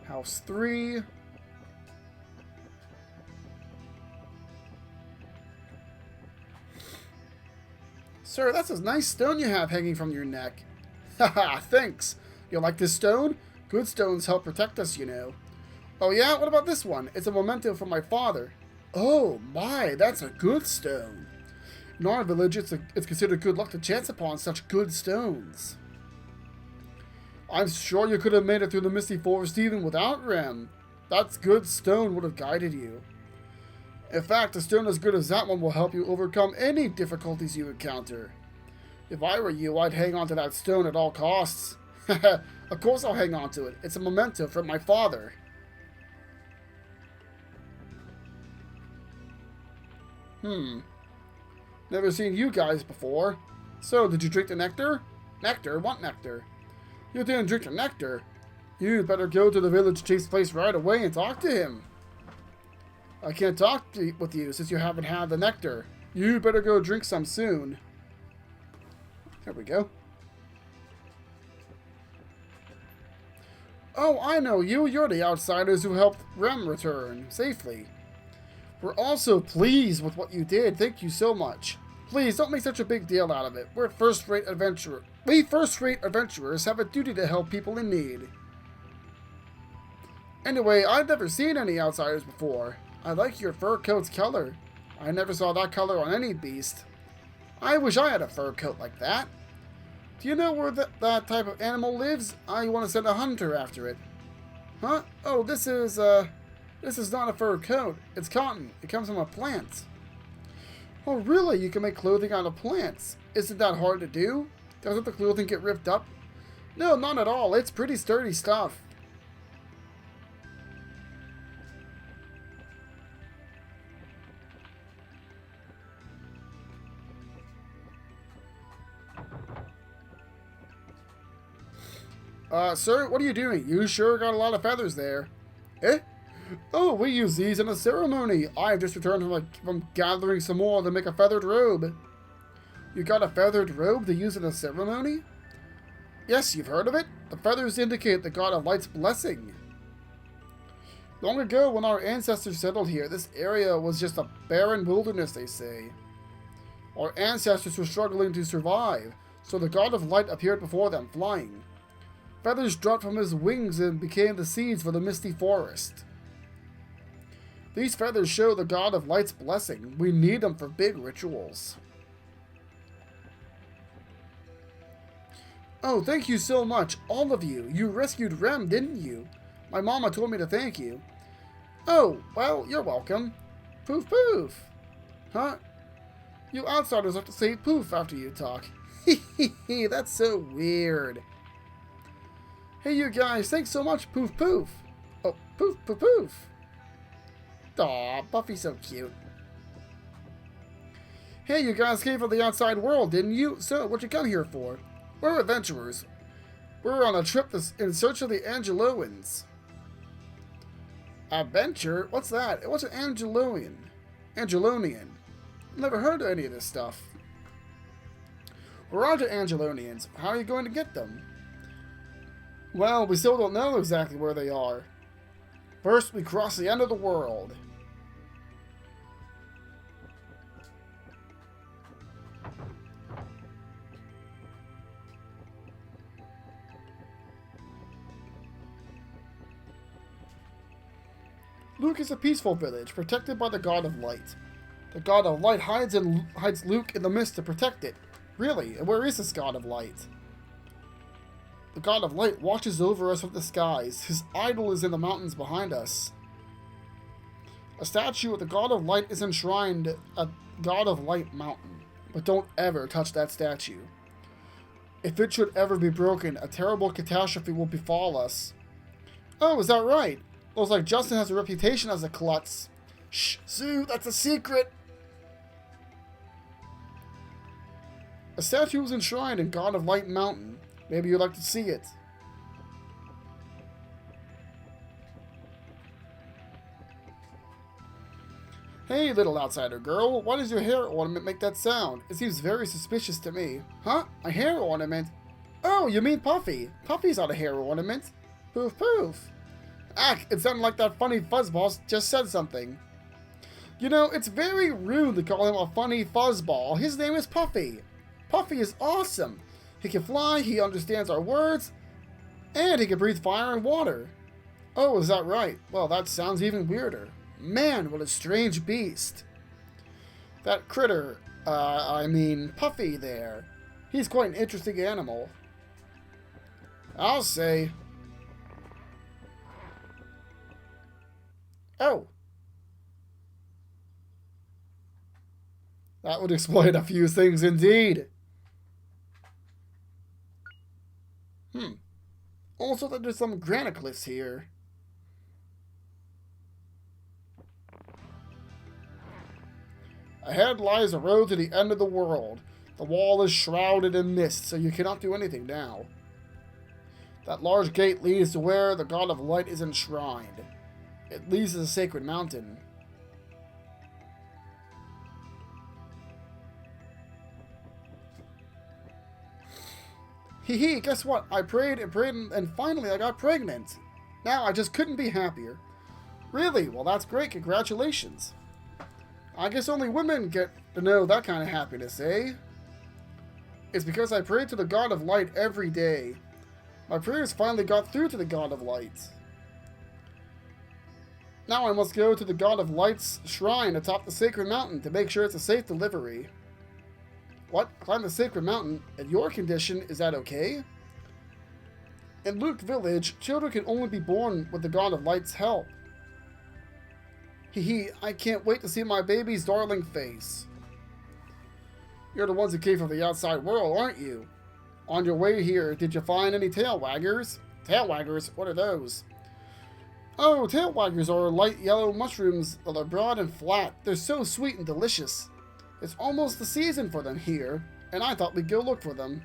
House 3. Sir, that's a nice stone you have hanging from your neck. Haha, thanks. You like this stone? Good stones help protect us, you know. Oh yeah? What about this one? It's a memento from my father. Oh my, that's a good stone. In our village, it's considered good luck to chance upon such good stones. I'm sure you could have made it through the misty forest even without Rem. That good stone would have guided you. In fact, a stone as good as that one will help you overcome any difficulties you encounter. If I were you, I'd hang on to that stone at all costs. Of course I'll hang on to it. It's a memento from my father. Never seen you guys before. So, did you drink the nectar? Nectar? What nectar? You didn't drink the nectar. You'd better go to the village chief's place right away and talk to him. I can't talk with you since you haven't had the nectar. You better go drink some soon. There we go. Oh, I know you. You're the outsiders who helped Rem return safely. We're also pleased with what you did. Thank you so much. Please don't make such a big deal out of it. We're first-rate adventurers. We first-rate adventurers have a duty to help people in need. Anyway, I've never seen any outsiders before. I like your fur coat's color. I never saw that color on any beast. I wish I had a fur coat like that. Do you know where that type of animal lives? I want to send a hunter after it. Huh? Oh, this is not a fur coat. It's cotton. It comes from a plant. Oh, really? You can make clothing out of plants. Isn't that hard to do? Doesn't the clothing get ripped up? No, not at all. It's pretty sturdy stuff. Sir, what are you doing? You sure got a lot of feathers there. Eh? Oh, we use these in a ceremony. I've just returned from gathering some more to make a feathered robe. You got a feathered robe to use in a ceremony? Yes, you've heard of it? The feathers indicate the god of light's blessing. Long ago, when our ancestors settled here, this area was just a barren wilderness, they say. Our ancestors were struggling to survive, so the god of light appeared before them, flying. Feathers dropped from his wings and became the seeds for the misty forest. These feathers show the god of light's blessing. We need them for big rituals. Oh, thank you so much, all of you. You rescued Rem, didn't you? My mama told me to thank you. Oh, well, you're welcome. Poof poof. Huh? You outsiders have to say poof after you talk. Hehehe, that's so weird. Hey, you guys, thanks so much, poof poof. Oh, poof poof poof. Aw, Buffy's so cute. Hey, you guys came from the outside world, didn't you? So, what you come here for? We're adventurers. We're on a trip in search of the Angeloans. Adventure? What's that? What's an Angelonian? Angelonian. Never heard of any of this stuff. We're on to Angelonians. How are you going to get them? Well, we still don't know exactly where they are. First, we cross the end of the world. Luke is a peaceful village, protected by the God of Light. The God of Light hides Luke in the mist to protect it. Really? And where is this God of Light? The God of Light watches over us from the skies. His idol is in the mountains behind us. A statue of the God of Light is enshrined at God of Light Mountain. But don't ever touch that statue. If it should ever be broken, a terrible catastrophe will befall us. Oh, is that right? Looks like Justin has a reputation as a klutz. Shh, Sue, that's a secret! A statue is enshrined in God of Light Mountain. Maybe you'd like to see it. Hey, little outsider girl, why does your hair ornament make that sound? It seems very suspicious to me. Huh? A hair ornament? Oh, you mean Puffy. Puffy's not a hair ornament. Poof poof. Ack, it sounded like that funny fuzzball just said something. You know, it's very rude to call him a funny fuzzball. His name is Puffy. Puffy is awesome. He can fly, he understands our words, and he can breathe fire and water. Oh, is that right? Well, that sounds even weirder. Man, what a strange beast. That critter, Puffy there. He's quite an interesting animal. I'll say. Oh. That would explain a few things indeed. Also, that there's some granicliffs here. Ahead lies a road to the end of the world. The wall is shrouded in mist, so you cannot do anything now. That large gate leads to where the God of Light is enshrined. It leads to the sacred mountain. Hee, guess what? I prayed and prayed and finally I got pregnant. Now I just couldn't be happier. Really? Well, that's great. Congratulations. I guess only women get to know that kind of happiness, eh? It's because I prayed to the God of Light every day. My prayers finally got through to the God of Light. Now I must go to the God of Light's shrine atop the sacred mountain to make sure it's a safe delivery. What? Climb the sacred mountain? At your condition, is that okay? In Luke Village, children can only be born with the God of Light's help. Hee, I can't wait to see my baby's darling face. You're the ones who came from the outside world, aren't you? On your way here, did you find any tail waggers? Tail waggers? What are those? Oh, tail waggers are light yellow mushrooms that are broad and flat. They're so sweet and delicious. It's almost the season for them here, and I thought we'd go look for them.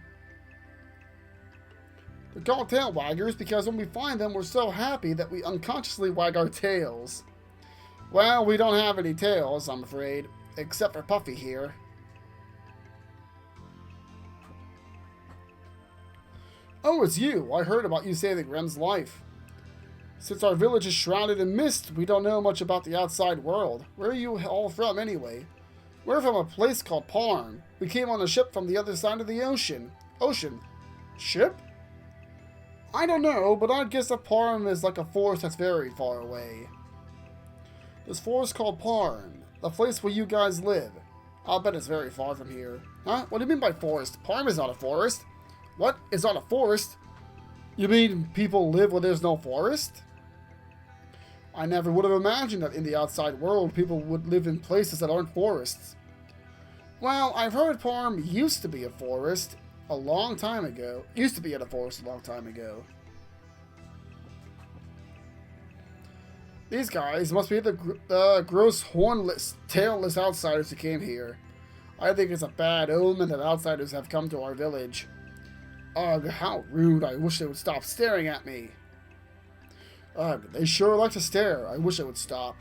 They're called tail waggers because when we find them, we're so happy that we unconsciously wag our tails. Well, we don't have any tails, I'm afraid, except for Puffy here. Oh, it's you. I heard about you saving Rem's life. Since our village is shrouded in mist, we don't know much about the outside world. Where are you all from, anyway? We're from a place called Parm. We came on a ship from the other side of the ocean. Ocean? Ship? I don't know, but I'd guess that Parm is like a forest that's very far away. This forest called Parm, the place where you guys live. I'll bet it's very far from here. Huh? What do you mean by forest? Parm is not a forest. What? It's not a forest? You mean people live where there's no forest? I never would have imagined that in the outside world people would live in places that aren't forests. Well, I've heard Parm used to be a forest a long time ago. Used to be in a forest a long time ago. These guys must be the gross, hornless, tailless outsiders who came here. I think it's a bad omen that outsiders have come to our village. Ugh, how rude. I wish they would stop staring at me. Ugh, they sure like to stare. I wish they would stop.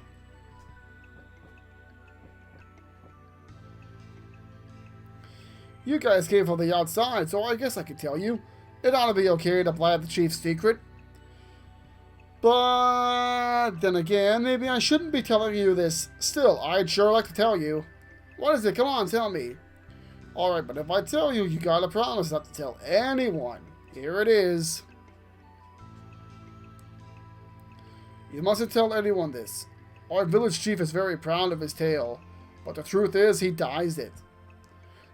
You guys came from the outside, so I guess I could tell you. It ought to be okay to blab the chief's secret. But then again, maybe I shouldn't be telling you this. Still, I'd sure like to tell you. What is it? Come on, tell me. Alright, but if I tell you, you gotta promise not to tell anyone. Here it is. You mustn't tell anyone this. Our village chief is very proud of his tail, but the truth is he dyes it.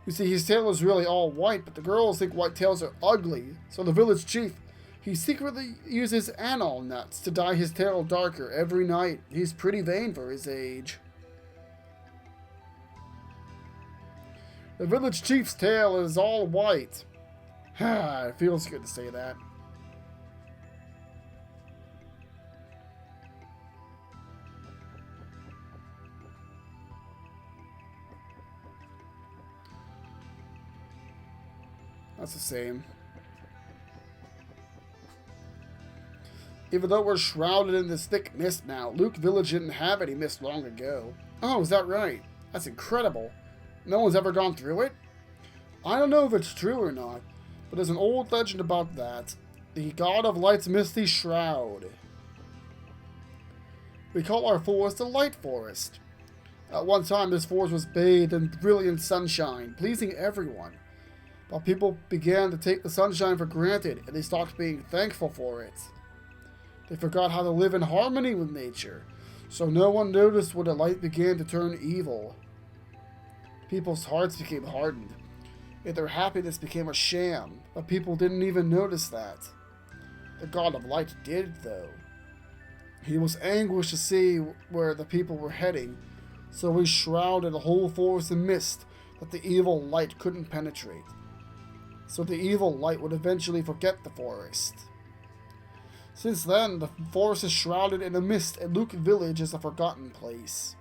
You see, his tail is really all white, but the girls think white tails are ugly, so the village chief, he secretly uses anal nuts to dye his tail darker every night. He's pretty vain for his age. The village chief's tail is all white. It feels good to say that. That's the same. Even though we're shrouded in this thick mist now, Luke Village didn't have any mist long ago. Oh, is that right? That's incredible. No one's ever gone through it? I don't know if it's true or not, but there's an old legend about that. The God of Light's misty shroud. We call our forest the Light Forest. At one time, this forest was bathed in brilliant sunshine, pleasing everyone. But people began to take the sunshine for granted, and they stopped being thankful for it. They forgot how to live in harmony with nature, so no one noticed when the light began to turn evil. People's hearts became hardened, and their happiness became a sham, but people didn't even notice that. The God of Light did, though. He was anguished to see where the people were heading, so he shrouded the whole forest in mist that the evil light couldn't penetrate. So the evil light would eventually forget the forest. Since then, the forest is shrouded in a mist, and Luke Village is a forgotten place.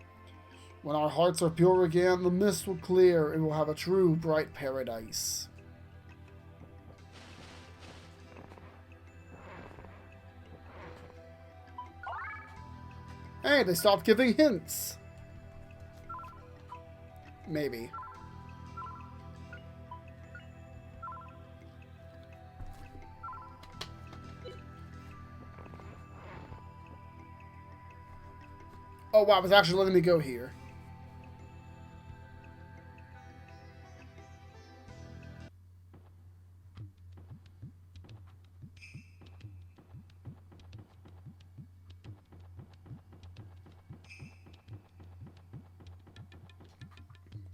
When our hearts are pure again, the mist will clear, and we'll have a true bright paradise. Hey, they stopped giving hints. Maybe. Oh wow, it's actually letting me go here.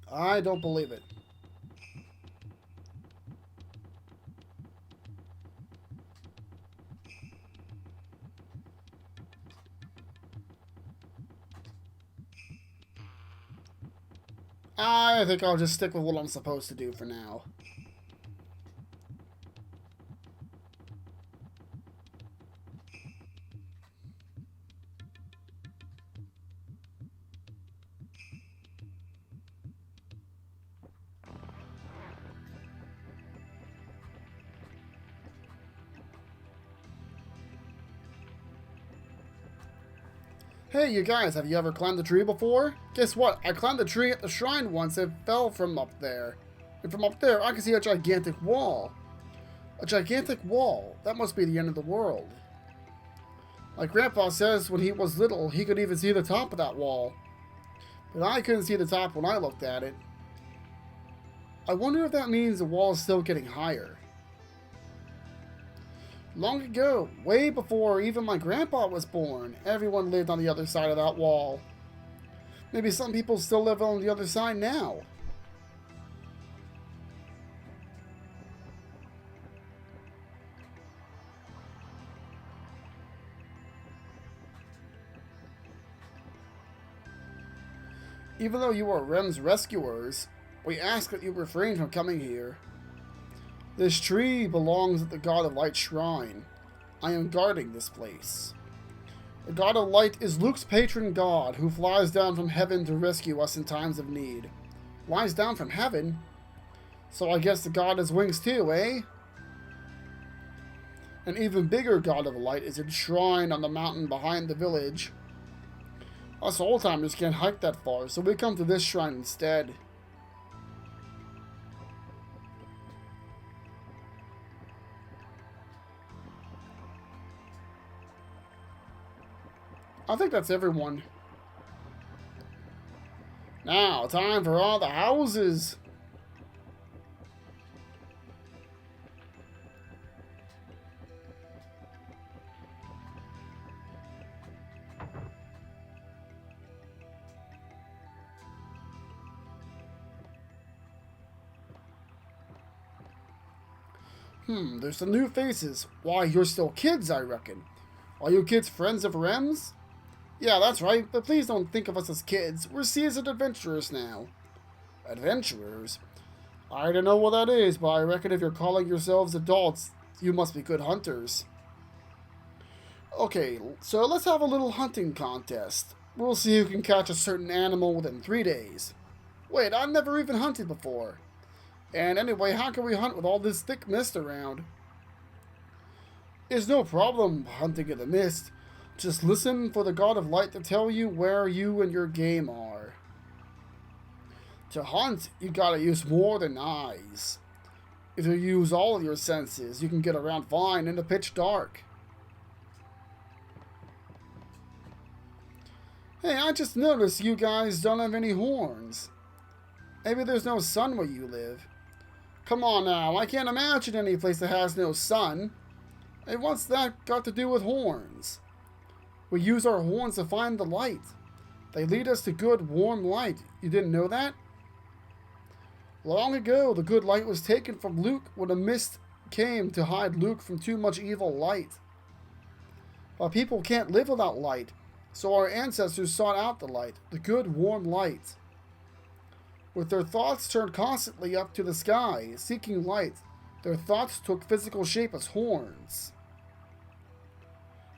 I don't believe it. I think I'll just stick with what I'm supposed to do for now. Hey, you guys, have you ever climbed a tree before? Guess what? I climbed a tree at the shrine once and fell from up there. And from up there, I can see a gigantic wall. A gigantic wall. That must be the end of the world. My grandpa says when he was little, he could even see the top of that wall. But I couldn't see the top when I looked at it. I wonder if that means the wall is still getting higher. Long ago, way before even my grandpa was born, everyone lived on the other side of that wall. Maybe some people still live on the other side now. Even though you are Rem's rescuers, we ask that you refrain from coming here. This tree belongs at the God of Light shrine. I am guarding this place. The God of Light is Luke's patron god who flies down from heaven to rescue us in times of need. Flies down from heaven? So I guess the god has wings too, eh? An even bigger God of Light is enshrined on the mountain behind the village. Us old-timers can't hike that far, so we come to this shrine instead. I think that's everyone. Now, time for all the houses. There's some new faces. Why, you're still kids, I reckon. Are you kids friends of Rem's? Yeah, that's right, but please don't think of us as kids. We're seasoned adventurers now. Adventurers? I don't know what that is, but I reckon if you're calling yourselves adults, you must be good hunters. Okay, so let's have a little hunting contest. We'll see who can catch a certain animal within 3 days. Wait, I've never even hunted before. And anyway, how can we hunt with all this thick mist around? It's no problem hunting in the mist. Just listen for the God of Light to tell you where you and your game are. To hunt, you gotta use more than eyes. If you use all of your senses, you can get around fine in the pitch dark. Hey, I just noticed you guys don't have any horns. Maybe there's no sun where you live. Come on now, I can't imagine any place that has no sun. Hey, what's that got to do with horns? We use our horns to find the light. They lead us to good, warm light. You didn't know that? Long ago, the good light was taken from Luke when a mist came to hide Luke from too much evil light. But people can't live without light, so our ancestors sought out the light, the good, warm light. With their thoughts turned constantly up to the sky, seeking light, their thoughts took physical shape as horns.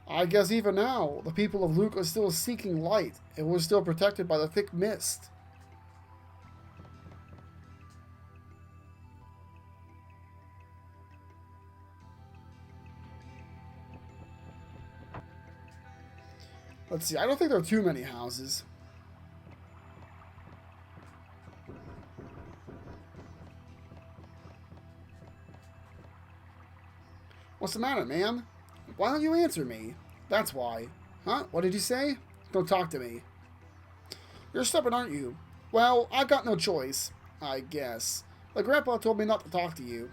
I guess even now, the people of Luke are still seeking light, and we're still protected by the thick mist. Let's see, I don't think there are too many houses. What's the matter, man? Why don't you answer me? That's why. Huh? What did you say? Don't talk to me. You're stubborn, aren't you? Well, I've got no choice, I guess. My grandpa told me not to talk to you.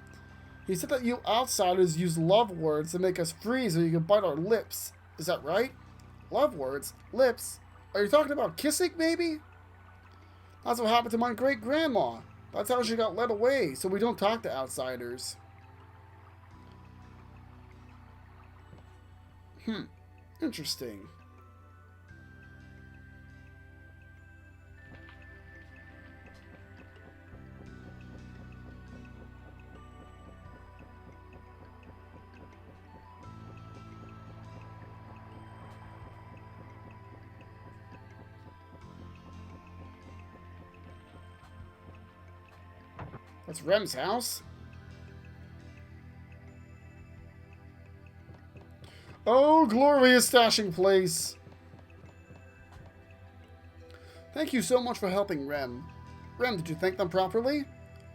He said that you outsiders use love words to make us freeze so you can bite our lips. Is that right? Love words? Lips? Are you talking about kissing, maybe? That's what happened to my great-grandma. That's how she got led away, so we don't talk to outsiders. Interesting. That's Rem's house. Oh, glorious stashing place. Thank you so much for helping Rem. Rem, did you thank them properly?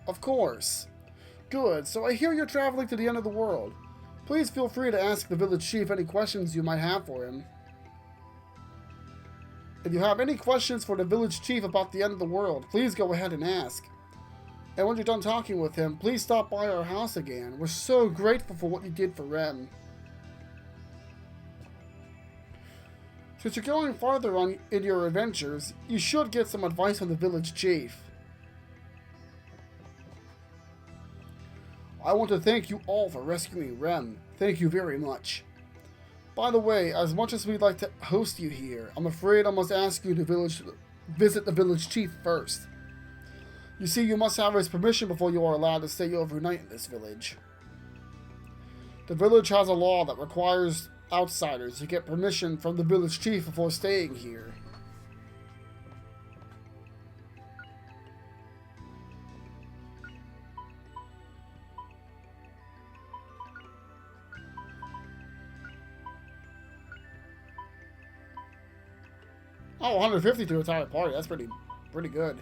Of course. Good, so I hear you're traveling to the end of the world. Please feel free to ask the village chief any questions you might have for him. If you have any questions for the village chief about the end of the world, please go ahead and ask. And when you're done talking with him, please stop by our house again. We're so grateful for what you did for Rem. Since you're going farther on in your adventures, you should get some advice from the village chief. I want to thank you all for rescuing Rem. Thank you very much. By the way, as much as we'd like to host you here, I'm afraid I must ask you to visit the village chief first. You see, you must have his permission before you are allowed to stay overnight in this village. The village has a law that requires outsiders to get permission from the village chief before staying here. Oh, 150 to retire party. That's pretty good.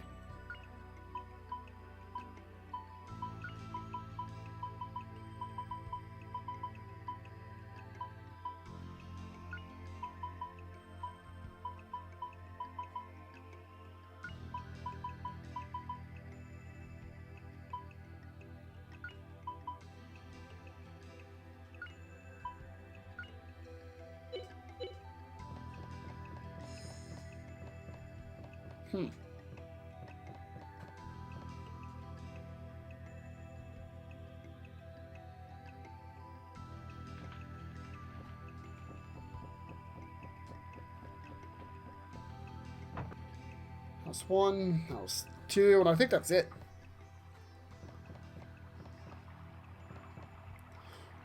House 1, House 2, and I think that's it.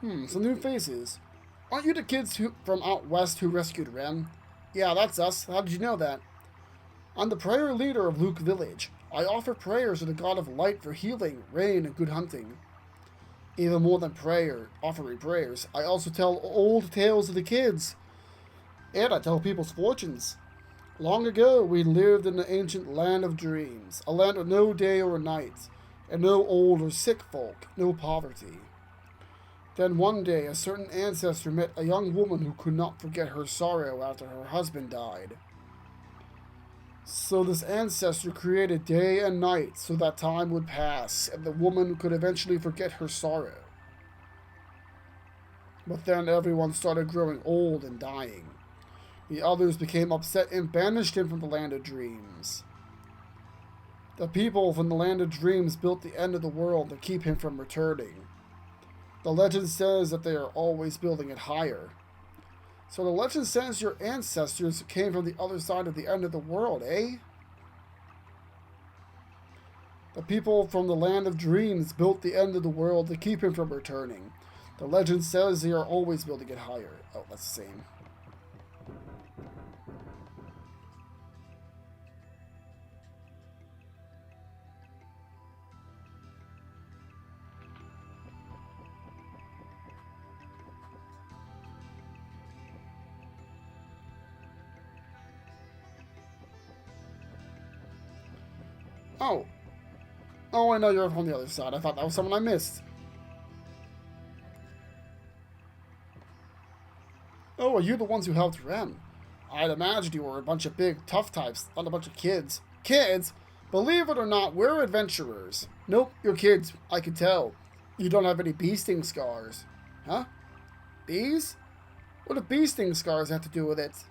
Some new faces. Aren't you the kids from out west who rescued Rem? Yeah, that's us. How did you know that? I'm the prayer leader of Luke Village. I offer prayers to the god of light for healing, rain, and good hunting. Even more than offering prayers, I also tell old tales to the kids. And I tell people's fortunes. Long ago, we lived in the ancient land of dreams, a land with no day or night, and no old or sick folk, no poverty. Then one day a certain ancestor met a young woman who could not forget her sorrow after her husband died. So this ancestor created day and night so that time would pass and the woman could eventually forget her sorrow. But then everyone started growing old and dying. The others became upset and banished him from the land of dreams. The people from the land of dreams built the end of the world to keep him from returning. The legend says that they are always building it higher. So the legend says your ancestors came from the other side of the end of the world, eh? The people from the land of dreams built the end of the world to keep him from returning. The legend says they are always building it higher. Oh, that's the same. Oh. Oh, I know you're from the other side. I thought that was someone I missed. Oh, are you the ones who helped Rem? I'd imagined you were a bunch of big, tough types, not a bunch of kids. Kids? Believe it or not, we're adventurers. Nope, you're kids. I can tell. You don't have any bee sting scars. Huh? Bees? What do bee sting scars have to do with it?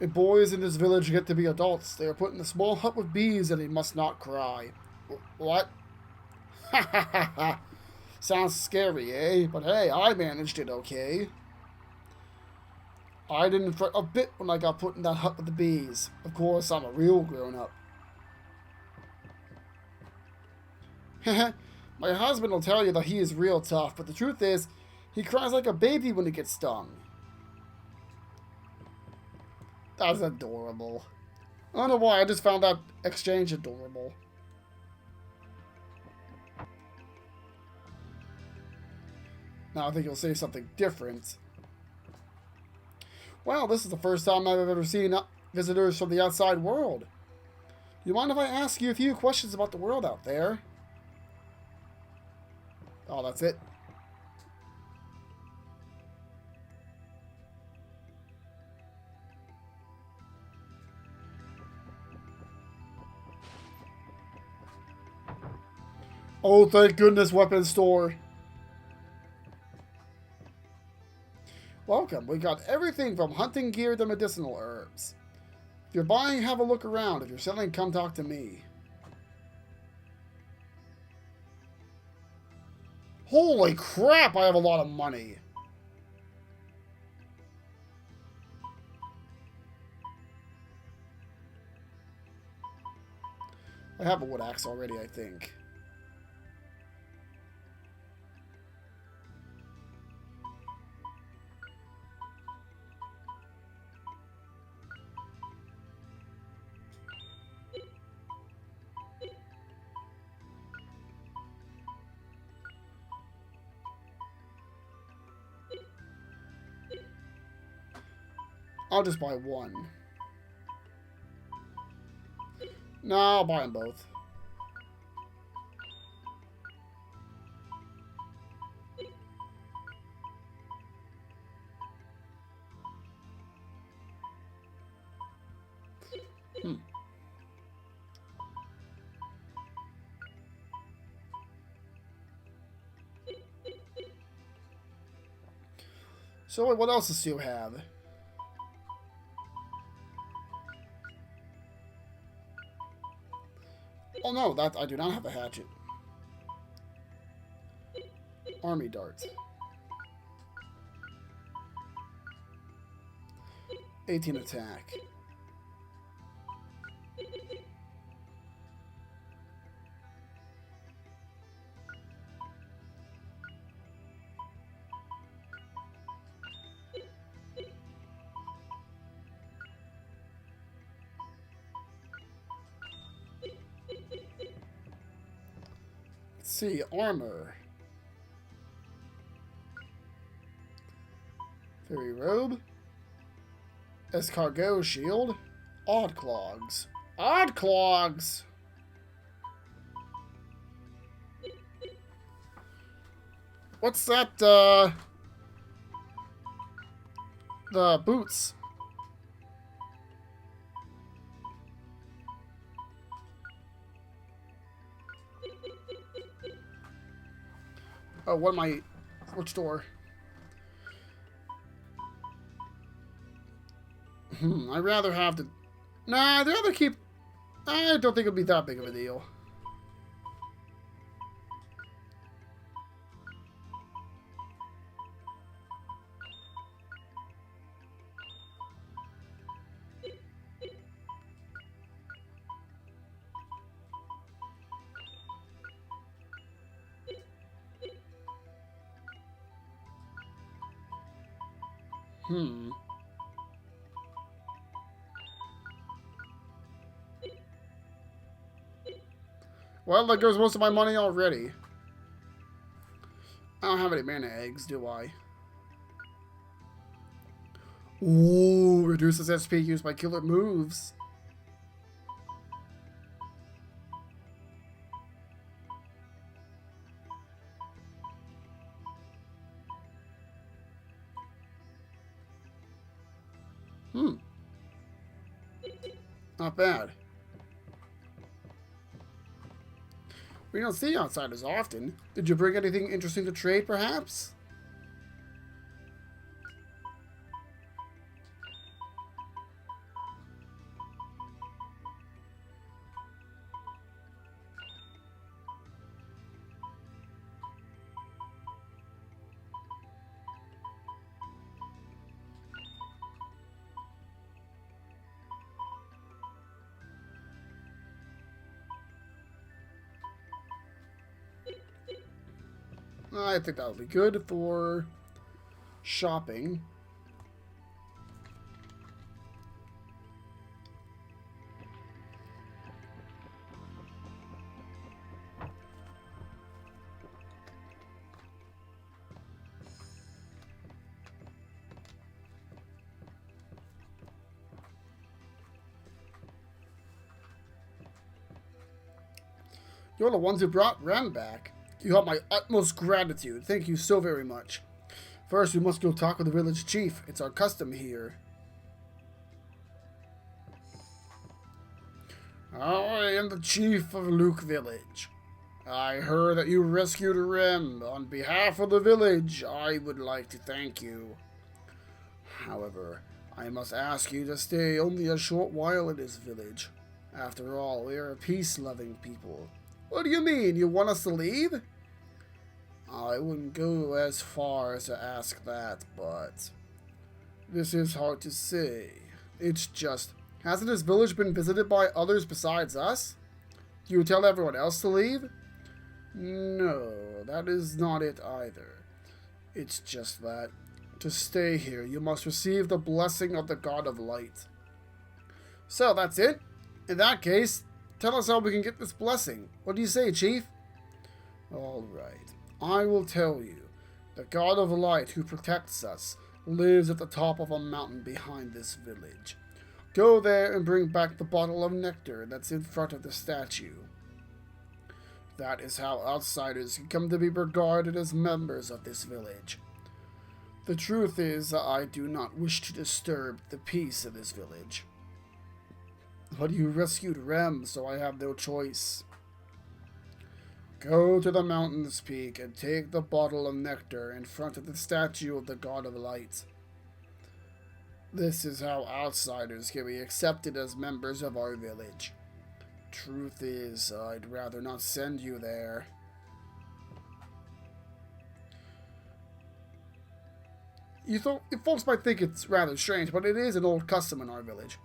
If boys in this village get to be adults, they are put in a small hut with bees and they must not cry. What? Ha ha ha ha. Sounds scary, eh? But hey, I managed it okay. I didn't fret a bit when I got put in that hut with the bees. Of course, I'm a real grown-up. My husband will tell you that he is real tough, but the truth is, he cries like a baby when he gets stung. That's adorable. I don't know why, I just found that exchange adorable. Now I think you'll say something different. Well, this is the first time I've ever seen visitors from the outside world. You mind if I ask you a few questions about the world out there? Oh, that's it. Oh, thank goodness, weapons store. Welcome. We got everything from hunting gear to medicinal herbs. If you're buying, have a look around. If you're selling, come talk to me. Holy crap, I have a lot of money. I have a wood axe already, I think. I'll just buy one. No, I'll buy them both. So what else does you have? Oh no, that I do not have a hatchet. Army darts. 18 attack. Let's see, armor. Fairy robe. Escargot shield. Odd clogs. Odd clogs! What's that, the boots? Oh, what am I... Which door? I'd rather have the... Nah, I'd rather keep... I don't think it'll be that big of a deal. Well, there goes most of my money already. I don't have any mana eggs, do I? Ooh, reduces SP used by killer moves. Not bad. We don't see outsiders often. Did you bring anything interesting to trade, perhaps? I think that'll be good for shopping. You're the ones who brought Ram back. You have my utmost gratitude. Thank you so very much. First, we must go talk with the village chief. It's our custom here. I am the chief of Luke Village. I heard that you rescued Rem. On behalf of the village, I would like to thank you. However, I must ask you to stay only a short while in this village. After all, we are a peace-loving people. What do you mean? You want us to leave? I wouldn't go as far as to ask that, but this is hard to say. It's just, hasn't this village been visited by others besides us? Do you tell everyone else to leave? No, that is not it either. It's just that, to stay here, you must receive the blessing of the God of Light. So, that's it? In that case, tell us how we can get this blessing. What do you say, Chief? All right. I will tell you. The God of Light who protects us lives at the top of a mountain behind this village. Go there and bring back the bottle of nectar that's in front of the statue. That is how outsiders can come to be regarded as members of this village. The truth is, I do not wish to disturb the peace of this village. But you rescued Rem, so I have no choice. Go to the mountain's peak and take the bottle of nectar in front of the statue of the God of Light. This is how outsiders can be accepted as members of our village. Truth is, I'd rather not send you there. You folks might think it's rather strange, but it is an old custom in our village.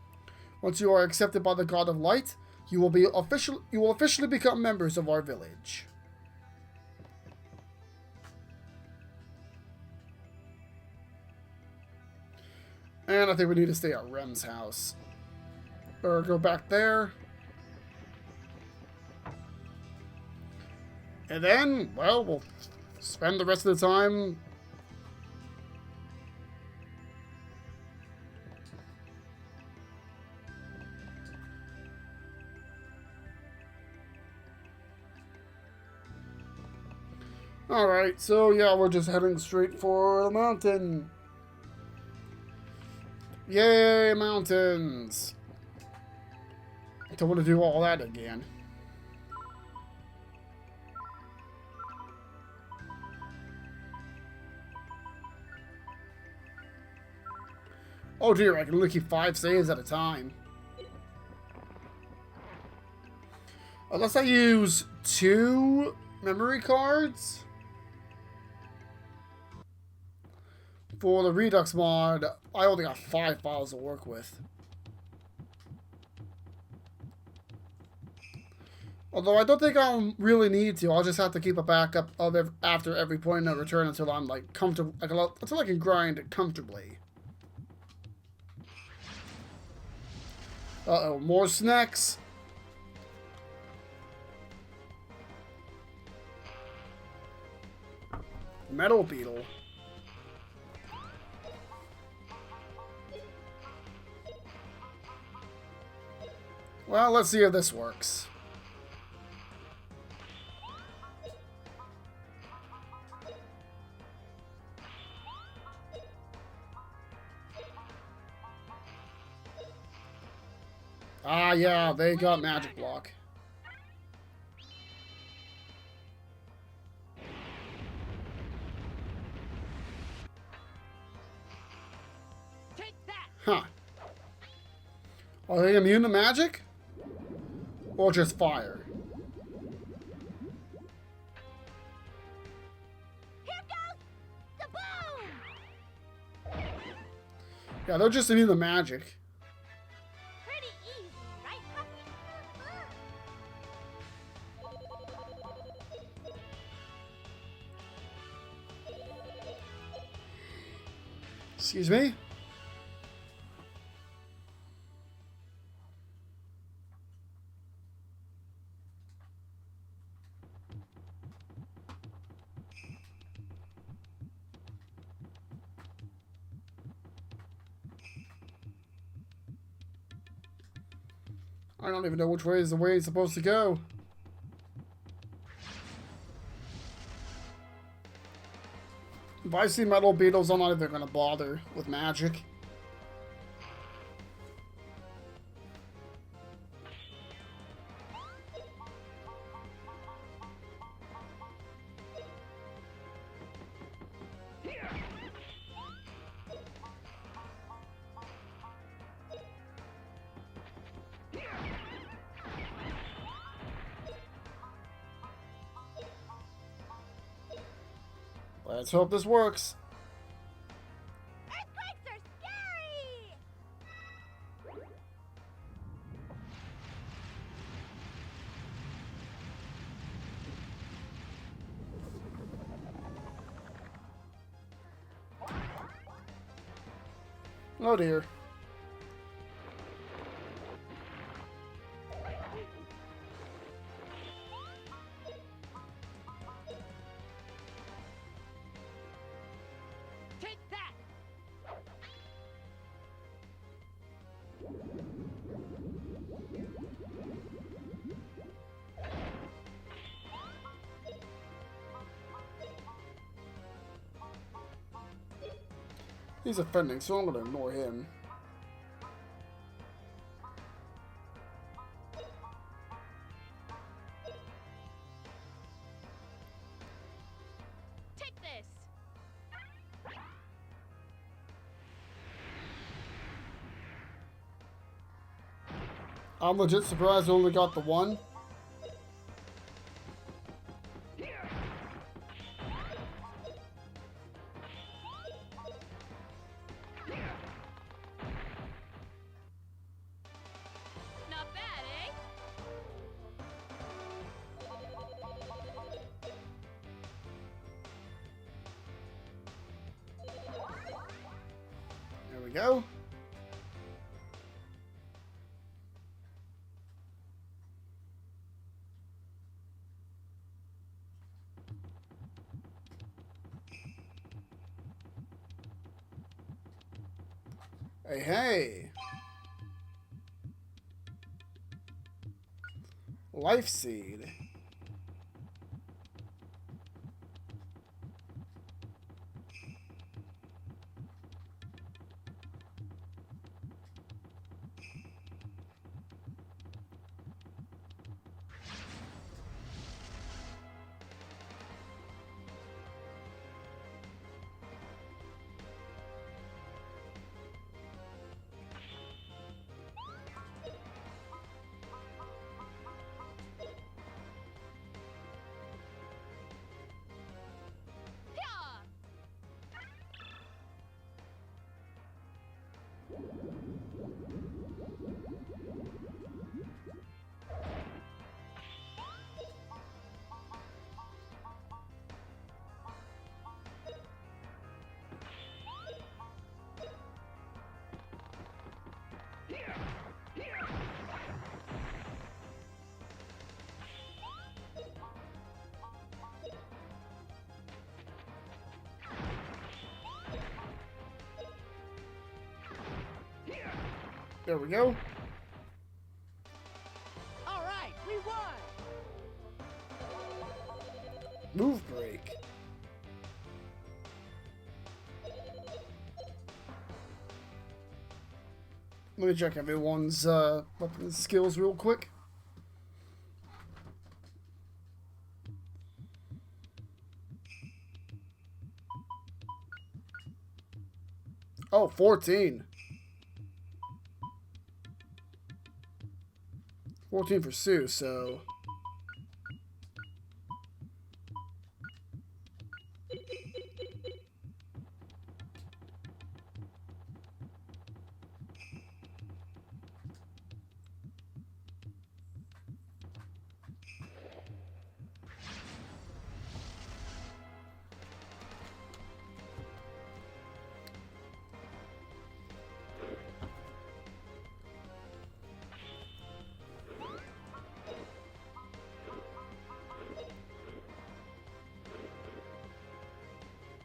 Once you are accepted by the God of Light, you will officially become members of our village. And I think we need to stay at Rem's house. Or go back there. And then, well, we'll spend the rest of the time... Alright, so yeah, we're just heading straight for the mountain. Yay, mountains! I don't want to do all that again. Oh dear, I can only keep 5 saves at a time. Unless I use 2 memory cards. For the Redux mod, I only got 5 files to work with. Although I don't think I'll really need to. I'll just have to keep a backup of after every point of return until I'm like comfortable, until I can grind comfortably. Uh-oh, more snacks. Metal beetle. Well, let's see if this works. Ah, yeah, they got magic block. Take that. Huh. Are they immune to magic? Or just fire? Here goes the boom. Yeah, they're just immune to magic. Pretty easy, right, puppy? Excuse me? I don't even know which way is the way it's supposed to go. If I see metal beetles, I'm not even gonna bother with magic. Let's hope this works. Earthquakes are scary. Oh dear. Take that. He's offending, so I'm gonna ignore him. Take this. I'm legit surprised I only got the one. Not bad, eh? There we go. Hey, hey. Life seed. There we go. All right, we won. Move break. Let me check everyone's weapon skills real quick. Oh, 14. 14 for Sue, so...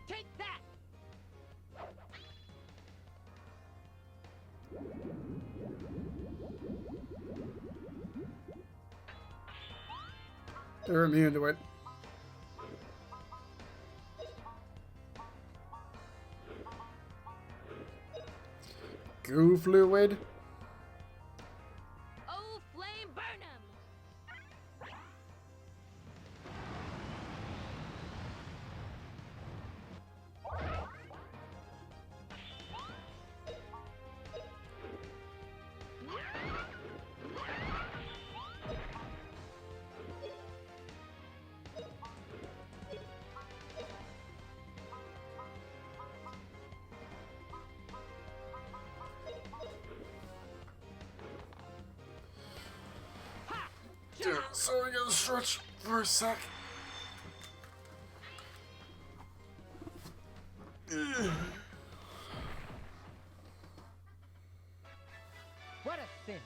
Take that. They're immune to it. Goo fluid. Oh, flame burn 'em! Dude, sorry, I gotta stretch for a sec. What a cinch.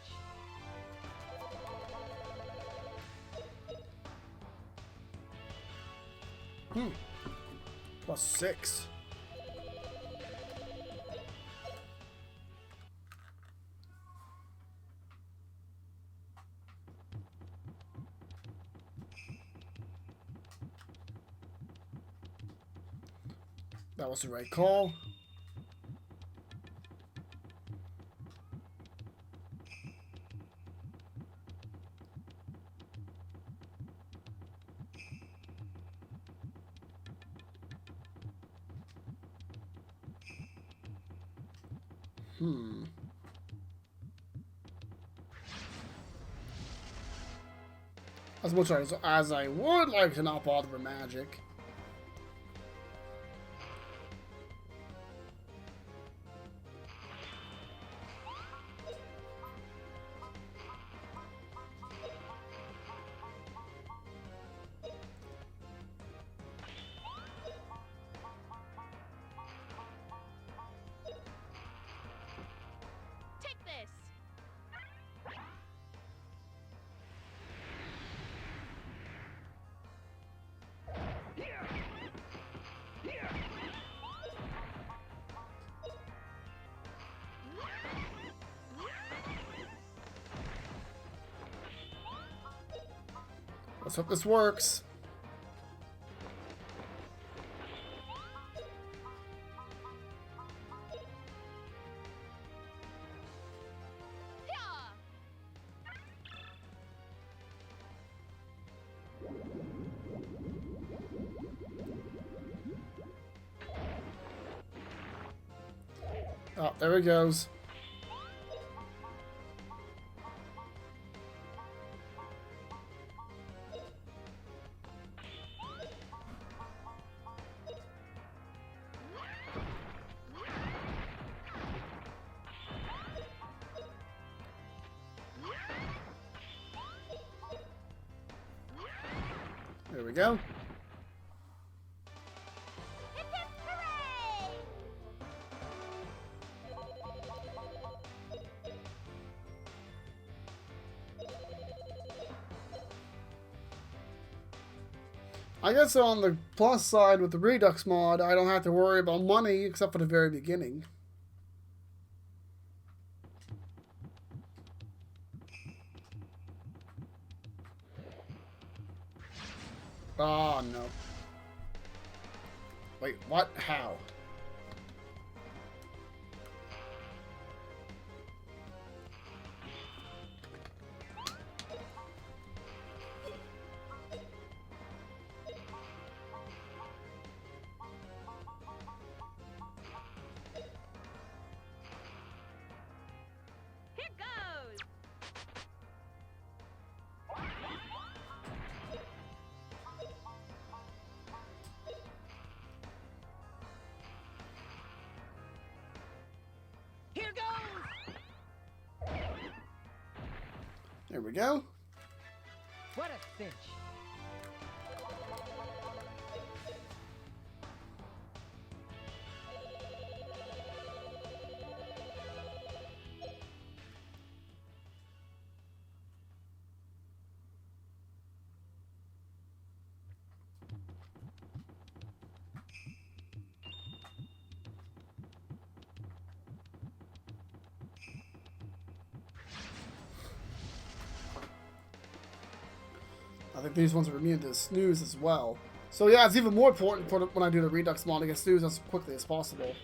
+6. That was the right call. As much as I would like to not bother with magic. Take this! Let's hope this works. Yeah! Oh, there he goes. There we go. Hip hip hooray! I guess on the plus side with the Redux mod, I don't have to worry about money except for the very beginning. Oh, no. Wait, what? How? Here goes! Here goes! There we go. What a cinch. I think these ones are immune to snooze as well. So yeah, it's even more important for when I do the Redux mod to get snooze as quickly as possible.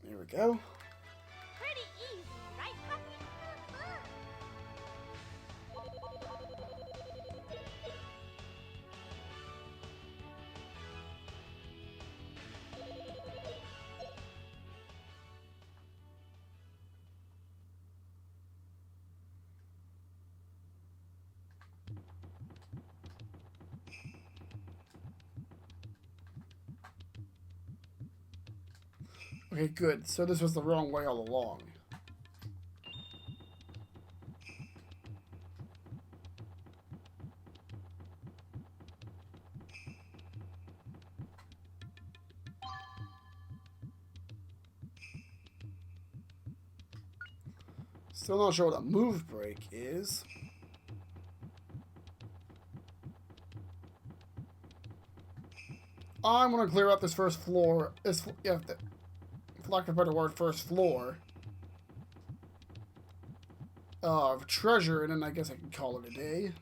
There we go. Pretty easy, right, puppy? Okay, good. So this was the wrong way all along. Still not sure what a move break is. I'm gonna clear up this first floor. Yeah, for lack of a better word, first floor of treasure, and then I guess I can call it a day.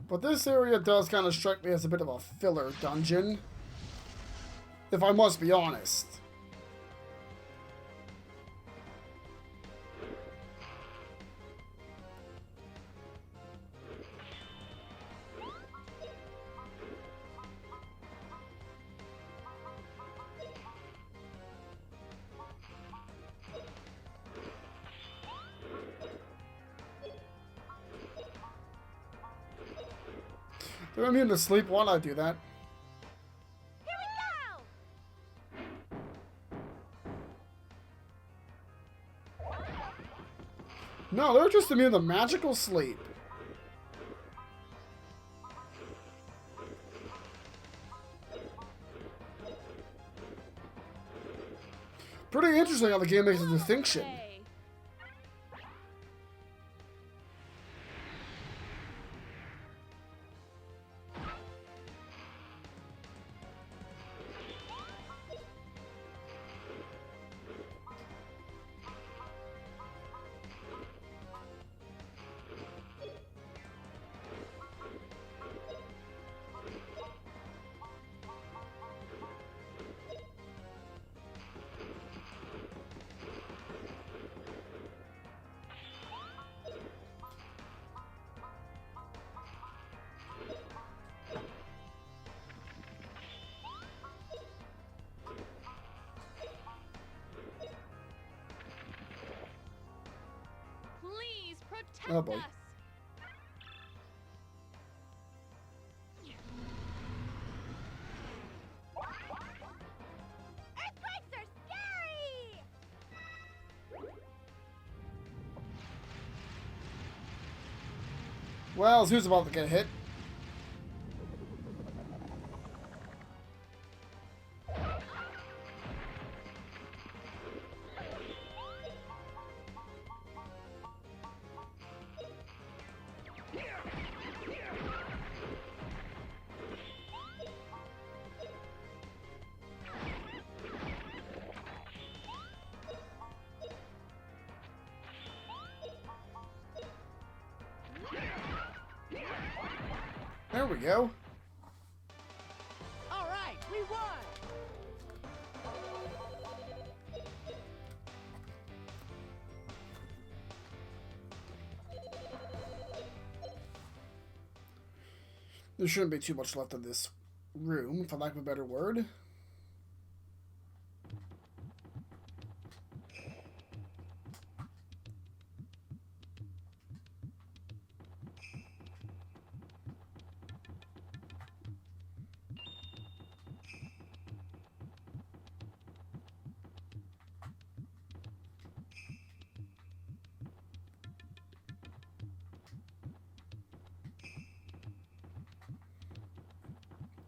But this area does kind of strike me as a bit of a filler dungeon, if I must be honest. They're immune to sleep. Why not do that? Here we go! No, they're just immune to magical sleep. Pretty interesting how the game makes a distinction. Hey. Oh boy. us. Earthquakes are scary. Well, who's about to get hit? There we go. All right, we won. There shouldn't be too much left of this room, for lack of a better word.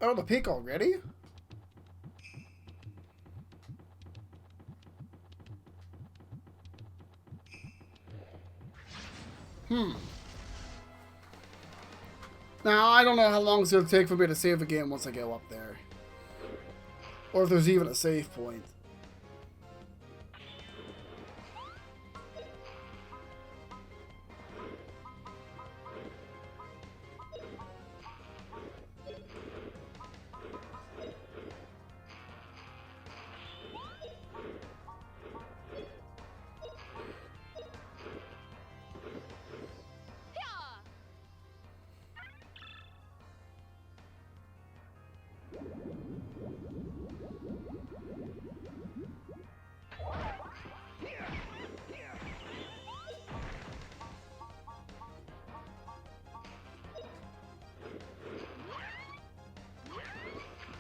Oh, the peak already? Now, I don't know how long it's going to take for me to save the game once I go up there. Or if there's even a save point. Yeah.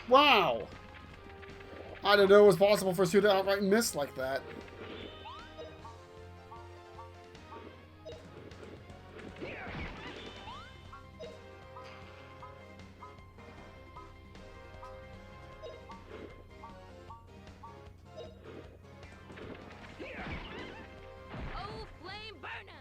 Wow! I didn't know it was possible for Sue to outright miss like that. Oh, flame burn 'em.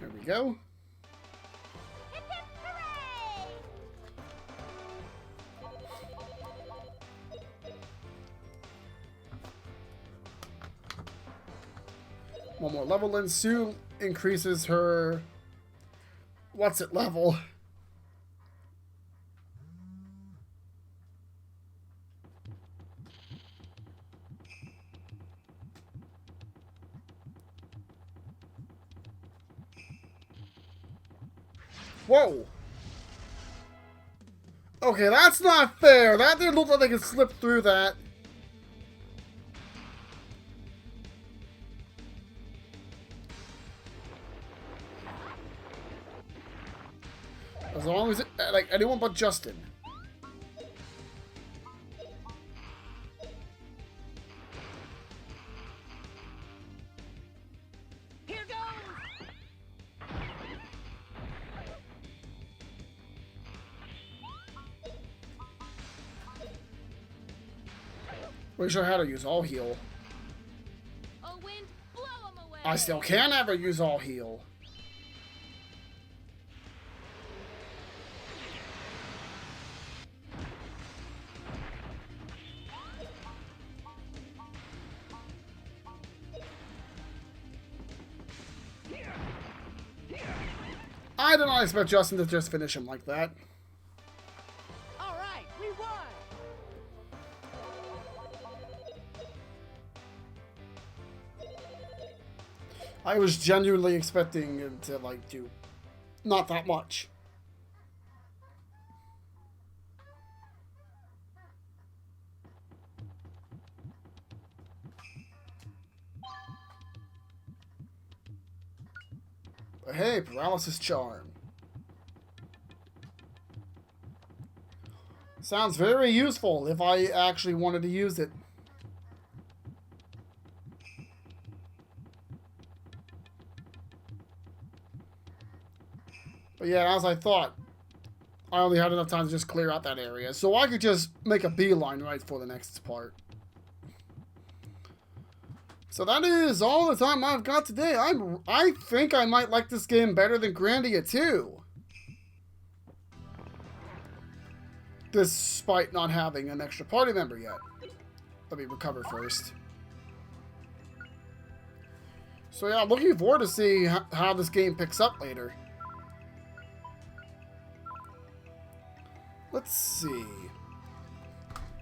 There we go. Hip hip hooray! One more level and Sue increases her... What's it level? Whoa! Okay, that's not fair! That didn't look like they could slip through that. As long as it, like, anyone but Justin. Here goes. Pretty sure how to use all heal. Oh, wind, blow 'em away. I still can ever use all heal. I did not expect Justin to just finish him like that. All right, we won. I was genuinely expecting him to, like, do not that much. But hey, paralysis charm. Sounds very useful if I actually wanted to use it. But yeah, as I thought, I only had enough time to just clear out that area. So I could just make a beeline right for the next part. So that is all the time I've got today. I think I might like this game better than Grandia 2. Despite not having an extra party member yet. Let me recover first. So yeah, I'm looking forward to see how this game picks up later. Let's see.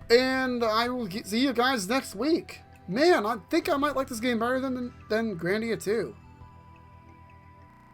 And I will see you guys next week. Man, I think I might like this game better than Grandia 2.